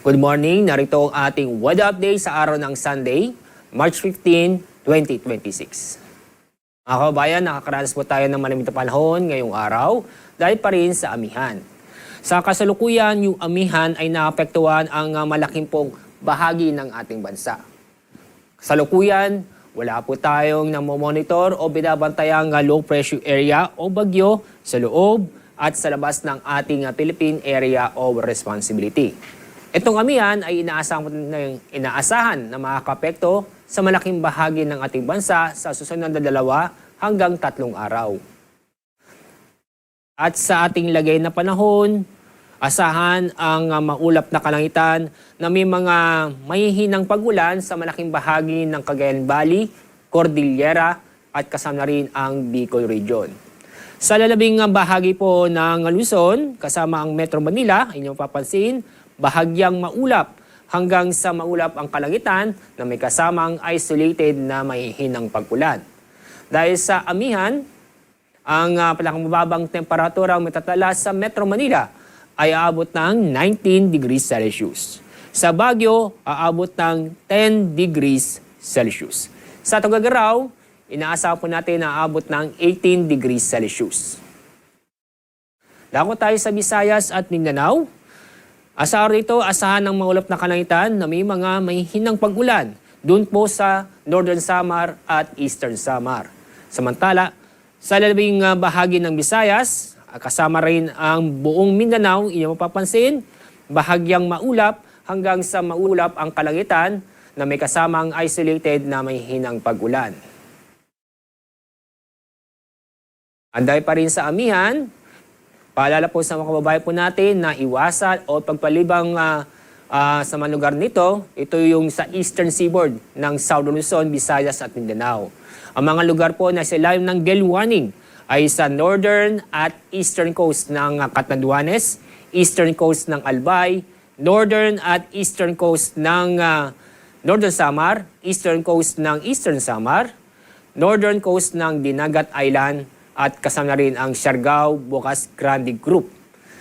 Good morning, narito ang ating weather update sa araw ng Sunday, March 15, 2026. Mga kababayan, nakakaranas po tayo ng malamig na panahon ngayong araw dahil pa rin sa amihan. Sa kasalukuyan, yung amihan ay naapektuhan ang malaking pong bahagi ng ating bansa. Kasalukuyan, wala po tayong namomonitor o binabantayang low pressure area o bagyo sa loob at sa labas ng ating Philippine Area of Responsibility. Itong amihan ay inaasahan na makakapekto sa malaking bahagi ng ating bansa sa susunod na 2 hanggang 3 araw. At sa ating lagay na panahon, asahan ang maulap na kalangitan na may mga mahihinang pagulan sa malaking bahagi ng Cagayan Valley, Cordillera at kasama rin ang Bicol Region. Sa lalabing bahagi po ng Luzon, kasama ang Metro Manila, inyong papansin, bahagyang maulap hanggang sa maulap ang kalangitan na may kasamang isolated na mahihinang pagulan. Dahil sa amihan, ang pinakamababang temperatura ang matatala sa Metro Manila ay aabot ng 19 degrees Celsius. Sa Baguio, aabot ng 10 degrees Celsius. Sa Tuguegarao, inaasahan po natin na aabot ng 18 degrees Celsius. Dako tayo sa Visayas at Mindanao. Asahan rito, asahan ng maulap na kalangitan na may mga mahihinang pag-ulan doon po sa Northern Samar at Eastern Samar. Samantala, sa labing bahagi ng Visayas, kasama rin ang buong Mindanao, inyong mapapansin, bahagyang maulap hanggang sa maulap ang kalangitan na may kasamang isolated na mahihinang pag-ulan. Anday pa rin sa amihan, paalala po sa mga kababayan po natin na iwasan o pagpalibang sa mga lugar nito, ito yung sa Eastern Seaboard ng Southern Luzon, Visayas at Mindanao. Ang mga lugar po na sa ilalim ng gale warning ay sa Northern at Eastern Coast ng Catanduanes, Eastern Coast ng Albay, Northern at Eastern Coast ng Northern Samar, Eastern Coast ng Eastern Samar, Northern Coast ng Dinagat Island, at kasama rin ang Siargao, Bocas Grande Group.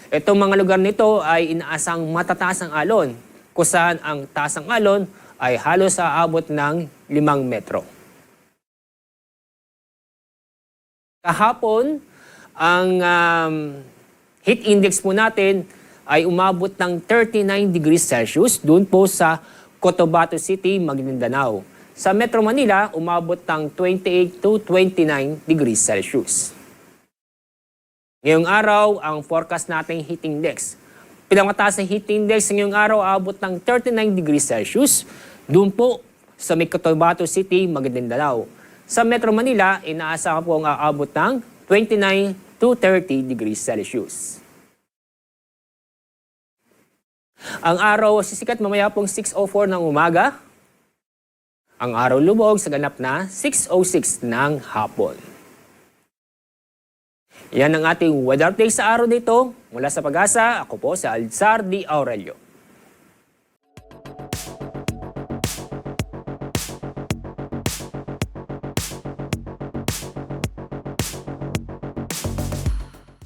Itong mga lugar nito ay inaasang matataas ang alon, kung saan ang taas ng alon ay halos aabot ng 5 metro. Kahapon, ang heat index po natin ay umabot ng 39 degrees Celsius doon po sa Cotabato City, Maguindanao. Sa Metro Manila, umabot ng 28 to 29 degrees Celsius. Ngayong araw, ang forecast nating heat index. Pinakamataas na heat index ngayong araw, abot ng 39 degrees Celsius. Doon po sa Cotabato City, Maguindanao. Sa Metro Manila, inaasahan po ang aabot ng 29 to 30 degrees Celsius. Ang araw sisikat mamaya pong 6:04 ng umaga. Ang araw lubog sa ganap na 6:06 ng hapon. Yan ang ating weather update sa araw nito. Mula sa Pag-asa, ako po si Alzar D. Aurelio.